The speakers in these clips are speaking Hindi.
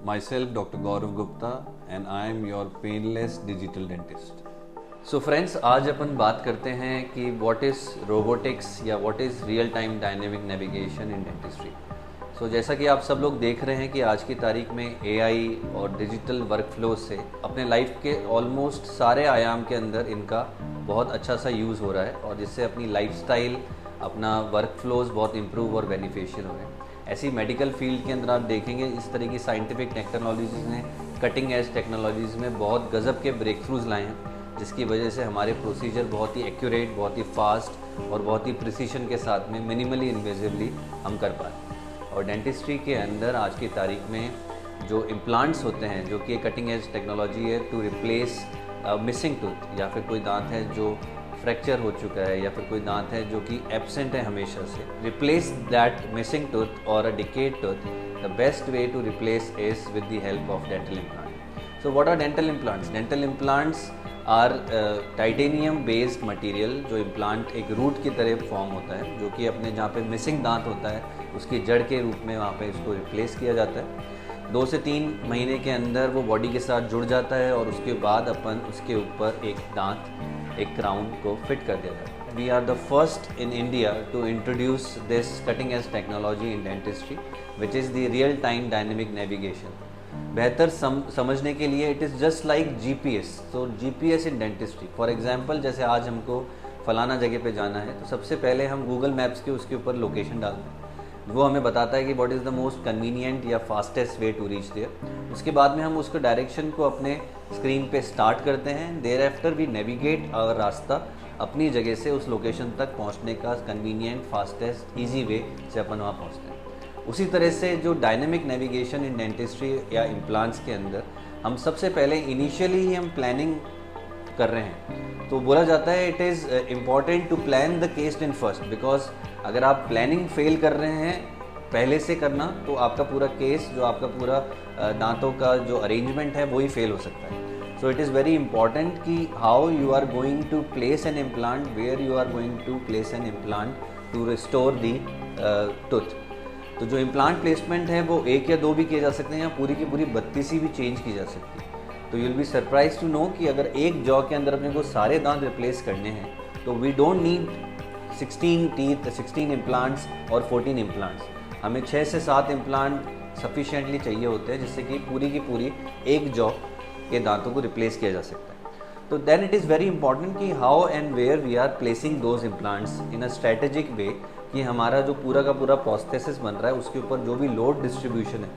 Myself, Dr. Gaurav Gupta, and I am your painless digital dentist. So friends, आज अपन बात करते हैं कि what is robotics या what is real time dynamic navigation in dentistry. So जैसा कि आप सब लोग देख रहे हैं कि आज की तारीख में AI और डिजिटल वर्कफ्लो से अपने लाइफ के ऑलमोस्ट सारे आयाम के अंदर इनका बहुत अच्छा सा यूज़ हो रहा है और जिससे अपनी लाइफस्टाइल, अपना वर्कफ्लोज बहुत इम्प्रूव और बेनिफिशियल हो रहे हैं। ऐसी मेडिकल फील्ड के अंदर आप देखेंगे इस तरह की साइंटिफिक टेक्नोलॉजीज़ ने, कटिंग एज टेक्नोलॉजीज़ में बहुत गज़ब के ब्रेक थ्रूज लाए हैं, जिसकी वजह से हमारे प्रोसीजर बहुत ही एक्यूरेट, बहुत ही फास्ट और बहुत ही प्रिसीशन के साथ में मिनिमली इन्वेजिवली हम कर पाए। और डेंटिस्ट्री के अंदर आज की तारीख में जो इम्प्लांट्स होते हैं, जो कि कटिंग एज टेक्नोलॉजी है टू रिप्लेस मिसिंग टूथ, या फिर कोई दांत है जो फ्रैक्चर हो चुका है या फिर कोई दांत है जो कि एब्सेंट है हमेशा से, replace that missing tooth or a decayed tooth, the best way to replace is with the help of dental implant. So what are dental implants? Dental implants are titanium based material जो इम्प्लांट एक रूट की तरह फॉर्म होता है, जो कि अपने जहाँ पे मिसिंग दांत होता है उसकी जड़ के रूप में वहाँ पे इसको रिप्लेस किया जाता है। 2 से 3 महीने के अंदर वो बॉडी के साथ जुड़ जाता है और उसके बाद अपन उसके ऊपर एक दांत, एक क्राउन को फिट कर दिया जाता है। We are the first in India to introduce this cutting edge technology in dentistry which is the real time dynamic navigation. बेहतर समझने के लिए it is just like GPS। तो GPS in dentistry, for example जैसे आज हमको फलाना जगह पे जाना है तो सबसे पहले हम गूगल मैप्स के उसके ऊपर लोकेशन डालते हैं, वो हमें बताता है कि what is the most convenient या fastest way to reach there. उसके बाद में हम उसको डायरेक्शन को अपने स्क्रीन पे स्टार्ट करते हैं, देयर आफ्टर वी नेविगेट और रास्ता अपनी जगह से उस लोकेशन तक पहुंचने का कन्वीनियंट, फास्टेस्ट, इजी वे से अपन वहाँ पहुँचते हैं। उसी तरह से जो डायनेमिक नेविगेशन इन डेंटिस्ट्री या इम्प्लांट्स के अंदर हम सबसे पहले इनिशियली ही हम प्लानिंग कर रहे हैं, तो बोला जाता है it is important to plan the case in first, because अगर आप प्लानिंग फेल कर रहे हैं पहले से करना तो आपका पूरा केस, जो आपका पूरा दांतों का जो अरेंजमेंट है वो ही फेल हो सकता है। So it is very important कि how you are going to place an implant, where you are going to place an implant to restore the tooth. तो जो इम्प्लांट प्लेसमेंट है वो 1 या 2 भी किए जा सकते हैं या पूरी की पूरी 32 भी चेंज की जा सकती है। तो you will be surprise to know कि अगर एक जॉ के अंदर अपने को सारे दांत रिप्लेस करने हैं तो we don't need 16 teeth, 16 implants और 14 इम्प्लांट्स। हमें 6 से 7 इम्प्लांट सफिशिएंटली चाहिए होते हैं, जिससे कि पूरी की पूरी एक जॉ के दांतों को रिप्लेस किया जा सकता है। तो then it is very important कि how and where we are placing those implants in a strategic way, कि हमारा जो पूरा का पूरा प्रोस्थेसिस बन रहा है उसके ऊपर जो भी लोड डिस्ट्रीब्यूशन है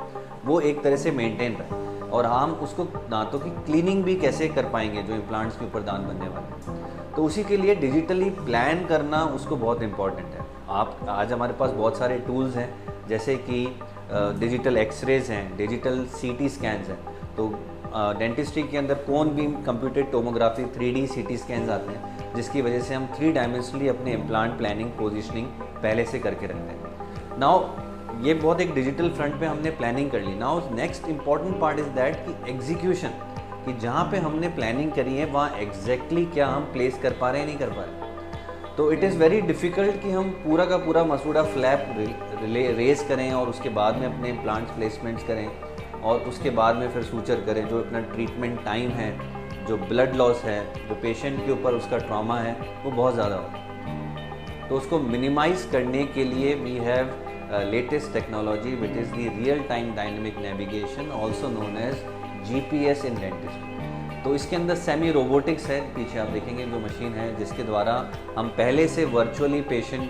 वो एक तरह से मेंटेन रहे, और हम उसको दांतों की क्लीनिंग भी कैसे कर पाएंगे जो इम्प्लांट्स के ऊपर दांत बनने वाले हैं। तो उसी के लिए डिजिटली प्लान करना उसको बहुत इंपॉर्टेंट है। आप आज हमारे पास बहुत सारे टूल्स हैं, जैसे कि डिजिटल एक्सरेज हैं, डिजिटल CT स्कैन्स हैं। तो डेंटिस्ट्री के अंदर cone beam computed tomography 3D CT scans आते हैं, जिसकी वजह से हम 3 डायमेंशनली अपने इम्प्लांट प्लानिंग, पोजिशनिंग पहले से करके रखते हैं। नाउ ये बहुत एक डिजिटल फ्रंट पे हमने प्लानिंग कर ली। Now next important part is that कि एग्जीक्यूशन, कि जहाँ पे हमने प्लानिंग करी है वहाँ एग्जैक्टली क्या हम प्लेस कर पा रहे हैं, नहीं कर पा रहे। तो इट इज़ वेरी डिफ़िकल्ट कि हम पूरा का पूरा मसूड़ा फ्लैप रेज करें और उसके बाद में अपने इम्प्लांट्स प्लेसमेंट्स करें और उसके बाद में फिर सूचर करें। जो अपना ट्रीटमेंट टाइम है, जो ब्लड लॉस है, जो पेशेंट के ऊपर उसका ट्रॉमा है, वो बहुत ज़्यादा होता है। तो उसको मिनिमाइज़ करने के लिए we have latest technology which is the real time dynamic navigation also known as GPS in dentistry। तो इसके अंदर सेमी रोबोटिक्स है, पीछे आप देखेंगे जो मशीन है जिसके द्वारा हम पहले से वर्चुअली पेशेंट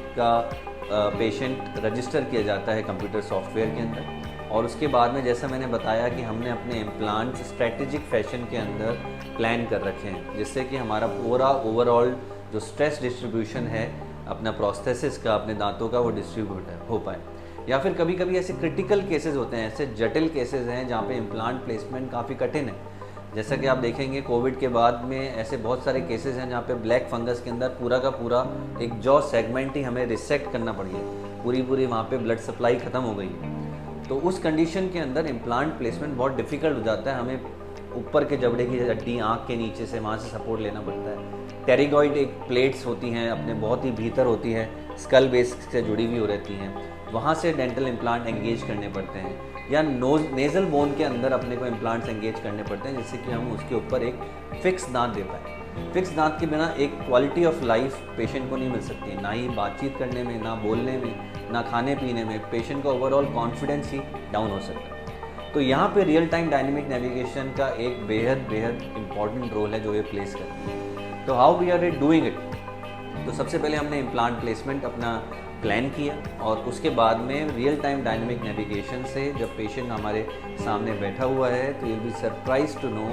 रजिस्टर किया जाता है कंप्यूटर सॉफ्टवेयर के अंदर, और उसके बाद में जैसा मैंने बताया कि हमने अपने इम्प्लांट्स स्ट्रेटेजिक फैशन के अंदर प्लान कर रखे हैं, जिससे कि हमारा पूरा ओवरऑल जो स्ट्रेस डिस्ट्रीब्यूशन है अपना प्रोस्थेसिस का, अपने दांतों का, वो डिस्ट्रीब्यूट हो पाए। या फिर कभी कभी ऐसे क्रिटिकल केसेस होते हैं, ऐसे जटिल केसेस हैं जहाँ पे इम्प्लांट प्लेसमेंट काफ़ी कठिन है। जैसा कि आप देखेंगे कोविड के बाद में ऐसे बहुत सारे केसेस हैं जहाँ पे ब्लैक फंगस के अंदर पूरा का पूरा एक जॉ सेगमेंट ही हमें रिसेक्ट करना पड़ गया, पूरी वहाँ पे ब्लड सप्लाई ख़त्म हो गई है। तो उस कंडीशन के अंदर इम्प्लांट प्लेसमेंट बहुत डिफ़िकल्ट हो जाता है। हमें ऊपर के जबड़े की हड्डी, आँख के नीचे से, वहाँ से सपोर्ट लेना पड़ता है। टेरिगॉइड एक प्लेट्स होती हैं अपने बहुत ही भीतर होती हैं, स्कल बेस से जुड़ी हुई हो रहती हैं, वहाँ से डेंटल इम्प्लांट एंगेज करने पड़ते हैं। या नोज नेज़ल बोन के अंदर अपने को इम्प्लांट्स एंगेज करने पड़ते हैं, जिससे कि हम उसके ऊपर एक फिक्स दांत दे पाएँ। फिक्स दांत के बिना एक क्वालिटी ऑफ लाइफ पेशेंट को नहीं मिल सकती, ना ही बातचीत करने में, ना बोलने में, ना खाने पीने में। पेशेंट का ओवरऑल कॉन्फिडेंस ही डाउन हो सकता है। तो यहाँ पे रियल टाइम डायनेमिक नेविगेशन का एक बेहद इंपॉर्टेंट रोल है जो ये प्लेस करती है। तो how we are doing it? तो सबसे पहले हमने इम्प्लांट प्लेसमेंट अपना प्लान किया, और उसके बाद में रियल टाइम डायनेमिक नेविगेशन से जब पेशेंट हमारे सामने बैठा हुआ है तो you will be surprise to know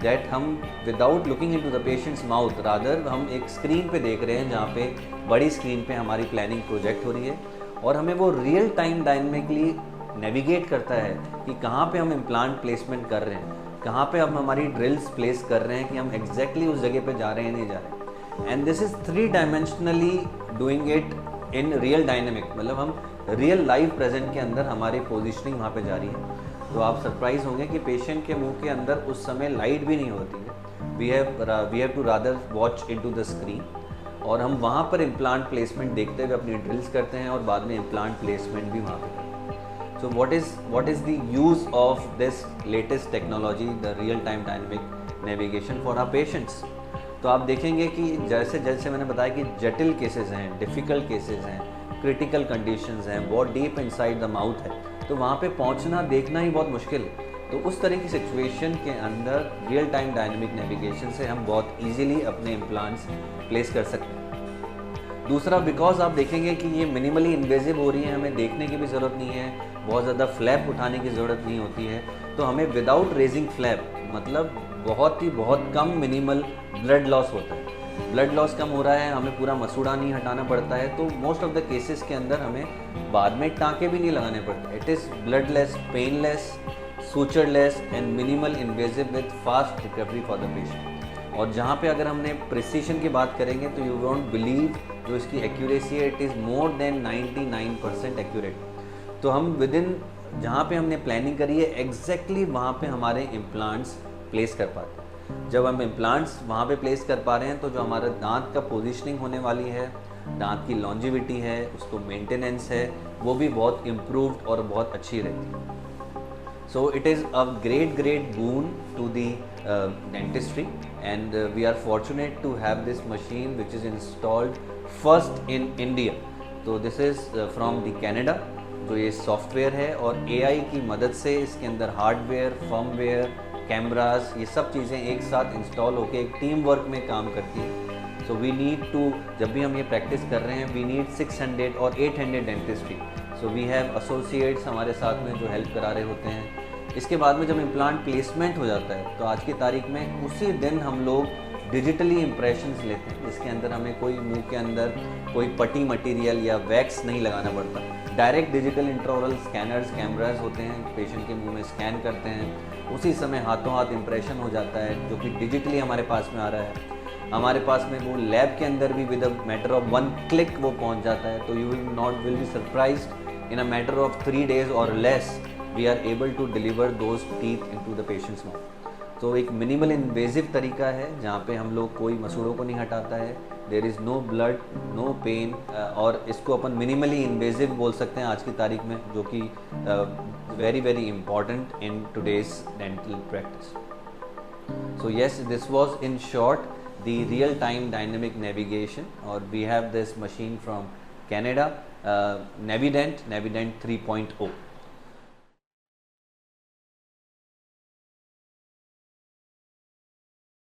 that हम without looking into the patients mouth, rather हम एक स्क्रीन पे देख रहे हैं जहाँ पे बड़ी स्क्रीन पे हमारी प्लानिंग प्रोजेक्ट हो रही है, और हमें वो रियल टाइम डायनेमिकली नेविगेट करता है कि कहाँ पे हम इम्प्लांट प्लेसमेंट कर रहे हैं, कहाँ पे हम हमारी ड्रिल्स प्लेस कर रहे हैं, कि हम एग्जैक्टली उस जगह पे जा रहे हैं नहीं जा रहे हैं। And this is 3 dimensionally doing it in real dynamic, मतलब हम रियल लाइव प्रेजेंट के अंदर हमारी पोजिशनिंग वहाँ पे जा रही है। तो आप सरप्राइज होंगे कि पेशेंट के मुंह के अंदर उस समय लाइट भी नहीं होती है। We have to rather watch into the screen, और हम वहाँ पर इम्प्लांट प्लेसमेंट देखते हुए अपनी ड्रिल्स करते हैं, और बाद में इम्प्लांट प्लेसमेंट भी वहाँ पे करते हैं। So what is the use of this latest technology, the real time dynamic navigation for our patients? तो आप देखेंगे कि जैसे जैसे मैंने बताया कि जटिल केसेस हैं, डिफ़िकल्ट केसेस हैं, क्रिटिकल कंडीशंस हैं, बहुत डीप इनसाइड द माउथ है, तो वहाँ पे पहुँचना देखना ही बहुत मुश्किल है। तो उस तरह की सिचुएशन के अंदर रियल टाइम डायनेमिक नेविगेशन से हम बहुत इजीली अपने इम्प्लांट्स प्लेस कर सकते हैं। दूसरा, बिकॉज आप देखेंगे कि ये मिनिमली इन्वेजिव हो रही है, हमें देखने की भी ज़रूरत नहीं है, बहुत ज़्यादा फ्लैप उठाने की ज़रूरत नहीं होती है, तो हमें विदाउट रेजिंग फ्लैप, मतलब बहुत कम मिनिमल ब्लड लॉस होता है। ब्लड लॉस कम हो रहा है, हमें पूरा मसूड़ा नहीं हटाना पड़ता है, तो मोस्ट ऑफ द केसेस के अंदर हमें बाद में टाँके भी नहीं लगाने पड़ते। It is bloodless, painless, sutureless and minimal invasive with fast recovery for the patient. और जहाँ पे अगर हमने प्रिसीशन की बात करेंगे तो यू वोंट बिलीव जो इसकी एक्यूरेसी है, it is more than 99% accurate. तो हम विद इन जहाँ पे हमने प्लानिंग करी है एग्जैक्टली वहाँ पे हमारे इम्प्लांट्स प्लेस कर पाते हैं। जब हम इम्प्लांट्स वहाँ पे प्लेस कर पा रहे हैं तो जो हमारा दांत का पोजीशनिंग होने वाली है, दांत की लॉन्जिविटी है, उसको मेंटेनेंस है, वो भी बहुत इम्प्रूव्ड और बहुत अच्छी रहती है। So it is a great boon to the dentistry, and we are fortunate to have this machine which is installed first in India. तो this is from the Canada, जो ये सॉफ्टवेयर है, और AI की मदद से इसके अंदर हार्डवेयर, फर्मवेयर, कैमरास, ये सब चीज़ें एक साथ इंस्टॉल होकर एक टीम वर्क में काम करती है। सो वी नीड टू, जब भी हम ये प्रैक्टिस कर रहे हैं, वी नीड 600 और 800 dentistry. So we have associates हमारे साथ में जो हेल्प करा रहे होते हैं। इसके बाद में जब इम्प्लांट प्लेसमेंट हो जाता है तो आज की तारीख में उसी दिन हम लोग डिजिटली इम्प्रेशंस लेते हैं, जिसके अंदर हमें कोई मुंह के अंदर कोई पट्टी मटेरियल या वैक्स नहीं लगाना पड़ता। डायरेक्ट डिजिटल इंट्राओरल स्कैनर्स, कैमरास होते हैं, पेशेंट के मुंह में स्कैन करते हैं, उसी समय हाथों हाथ इम्प्रेशन हो जाता है जो कि डिजिटली हमारे पास में आ रहा है। हमारे पास में वो लैब के अंदर भी with a matter of 1 click वो पहुंच जाता है। तो you will be surprised in a matter of 3 days or less we are able to deliver those teeth into the patients mouth. तो एक मिनिमल इन्वेजिव तरीका है जहाँ पे हम लोग कोई मसूड़ों को नहीं हटाता है, there is no blood, no pain, और इसको अपन मिनिमली इन्वेजिव बोल सकते हैं आज की तारीख में, जो कि very important in today's dental practice. So yes, this was in short the real-time dynamic navigation, or we have this machine from Canada, Navident 3.0.